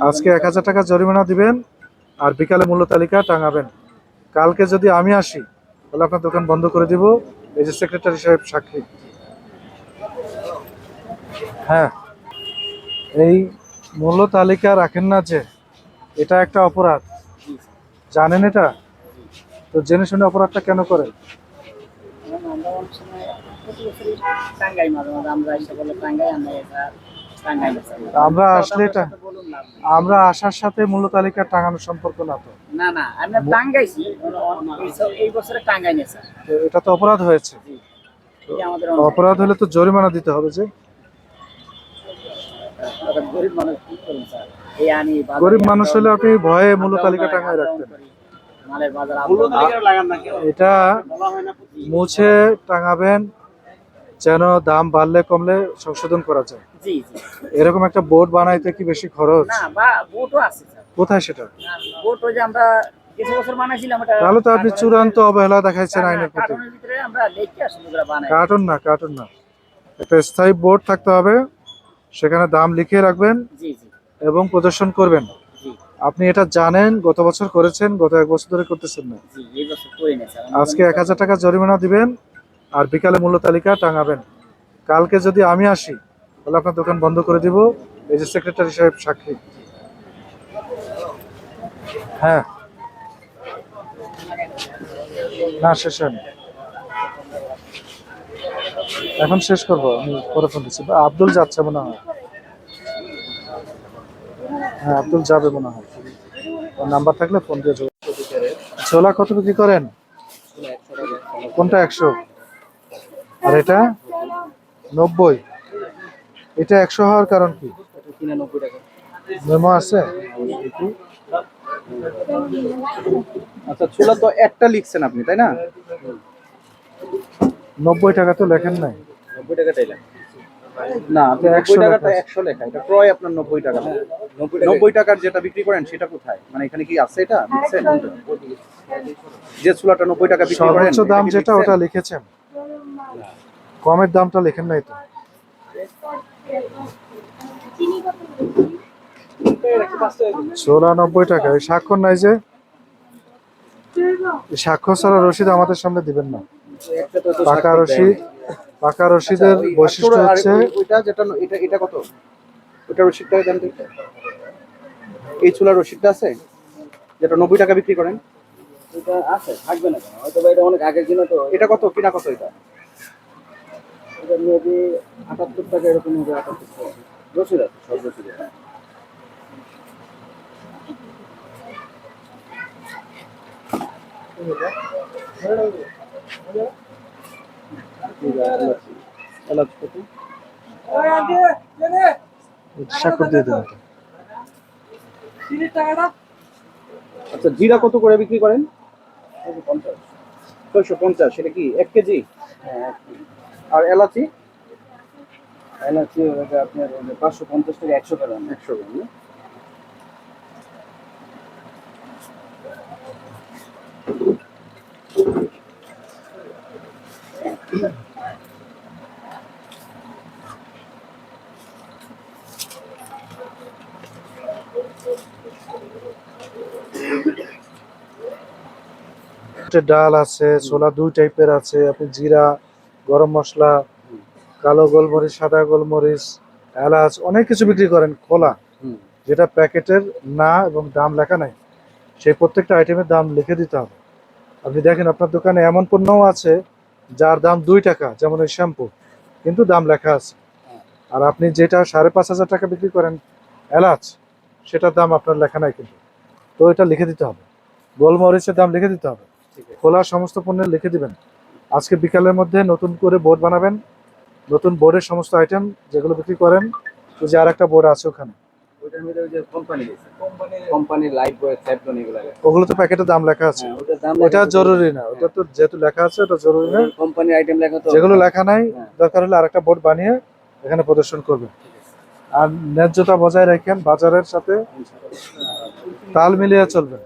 আজকে 1000 টাকা জরিমানা দিবেন আর বিকালে মূল্য তালিকা টাঙাবেন। কালকে যদি আমি আসি তাহলে আপনার দোকান বন্ধ করে দিব। এই যে সেক্রেটারি সাহেব সাক্ষী। হ্যাঁ, এই মূল্য তালিকা রাখেন না যে, এটা একটা অপরাধ, জানেন এটা? তো জেনে শুনে অপরাধটা কেন করেন? আমরা আসলে এটা আমরা আসার সাথে মূল্য তালিকা টাঙানোর সম্পর্ক না তো। না না, আমি টাঙ্গাইছি এই বছরে টাঙ্গাই না স্যার। এটা তো অপরাধ হয়েছে। অপরাধ হলে তো জরিমানা দিতে হবে। যে গরিব মানুষ কি করুন স্যার, এই আনি গরিব মানুষ হলে আপনি ভয়ে মূল্য তালিকা টাঙায় রাখতেন। এটা মুছে টাঙাবেন যেন দাম বাড়লে কমলে সংশোধন করা যায়। জি জি, এরকম একটা বোর্ড বানাইতে কি বেশি খরচ? না বা বোটও আছে স্যার। কোথায় সেটা? বোট ওই যে আমরা কিছু বছর বানাইছিলাম, এটা তাহলে তো আপনি চূড়ান্ত অবহেলা দেখাইছেন আইনের প্রতি। কার্টুনের ভিতরে আমরা লিখে আসলে ওগুলা বানাই। কার্টুন না, একটা স্থায়ী বোর্ড থাকতে হবে, সেখানে দাম লিখে রাখবেন জি জি, এবং প্রদর্শন করবেন। জি আপনি এটা জানেন, গত বছর করেছেন, গত 1 বছর ধরে করতেছেন না। জি, এই বছর করি না স্যার। আজকে 1000 টাকা জরিমানা দিবেন আর বিকালে মূল্য তালিকা টাঙাবেন। কালকে যদি আমি আসি তাহলে আপনার দোকান বন্ধ করে দিব। এই যে সেক্রেটারি সাহেব সাক্ষী। হ্যাঁ, না শেষ হয়নি, এখন শেষ করবো। আমি পরে ফোন দিচ্ছি। আব্দুল যাচ্ছে মনে হয়। হ্যাঁ, আব্দুল যাবে মনে হয়। ওর নাম্বার থাকলে ফোন দিয়ে যাবো। ছোলা কত বিক্রি করেন? কোনটা 100 আর এটা 90? এটা 100 হওয়ার কারণ কি? মেমো আছে? আচ্ছা, ছোলা তো একটা লিখছেন আপনি, তাই না? 90 টাকা তো লেখেন নাই। 90 টাকাটাই লেখা না, আপনি 90 টাকাটা 100 লেখা। এটা ক্রয় আপনার 90 টাকা। 90 টাকার যেটা বিক্রি করেন সেটা কোথায়? মানে এখানে কি আছে এটা লিখছেন? যে ছোলাটা 90 টাকা বিক্রি করেন সর্বোচ্চ দাম যেটা ওটা লিখেছেন, কমের দামটা লেখেন নাই তো। ছোলা 90 টাকা। এই স্বাক্ষর নাই যে, স্বাক্ষর ছাড়া রসিদ আমাদের সামনে দিবেন না। পাকা রসিদের বৈশিষ্ট্য হচ্ছে ওইটা যেটা এটা কত? ওটা রসিদটা দেন তো। এই ছোলার রসিদটা আছে যেটা 90 টাকা বিক্রি করেন? এটা আছে, থাকবে না কেন? হয়তো এটা অনেক আগের দিনে তো। এটা কত কিনা কত? এটা মেবি 78 টাকা এরকম হবে। 78 টাকা রসিদ আছে, সব রসিদ আছে। স্বাক্ষর দিয়ে দেন। আচ্ছা, জিরা কত করে বিক্রি করেন? 650। সেটা কি 1 কেজি? হ্যাঁ, আর এলাচি? এলাচি আপনার 550 টাকা 100 গ্রাম। 100 গ্রাম না? ডাল আছে, ছোলা 2 টাইপের আছে। আপনি জিরা, গরম মশলা, কালো গোলমরিচ, সাদা গোলমরিচ, এলাচ, অনেক কিছু বিক্রি করেন। খোলা যেটা প্যাকেটের না এবং দাম লেখা নাই, সেই প্রত্যেকটা আইটেমের দাম লিখে দিতে হবে। আপনি দেখেন আপনার দোকানে এমন পণ্যও আছে যার দাম 2 টাকা, যেমন এই শ্যাম্পু, কিন্তু দাম লেখা আছে। আর আপনি যেটা 5,500 টাকা বিক্রি করেন এলাচ, সেটার দাম আপনার লেখা নাই কিন্তু। তো এটা লিখে দিতে হবে। গোলমরিচের দাম লিখে দিতে হবে। খোলা সমস্ত পণ্যের লিখে দিবেন। আজকে বিকালের মধ্যে নতুন করে বোর্ড বানাবেন। নতুন বোর্ডের সমস্ত আইটেম যেগুলো বিক্রি করেন, ওই যে আরেকটা বোর্ড আছে ওখানে, ওইটার মধ্যে ওই যে কোম্পানি লাইফ বয় স্যাপটন এগুলো ওগুলো তো প্যাকেটে দাম লেখা আছে। ওটা জরুরি না, ওটা তো যেহেতু লেখা আছে ওটা জরুরি না। কোম্পানি আইটেম লেখা তো, যেগুলো লেখা নাই দরকার হলে আরেকটা বোর্ড বানিয়ে এখানে প্রদর্শন করবেন। আর ন্যায্যতা বজায় রাখেন, বাজারের সাথে তাল মিলিয়ে চলবেন।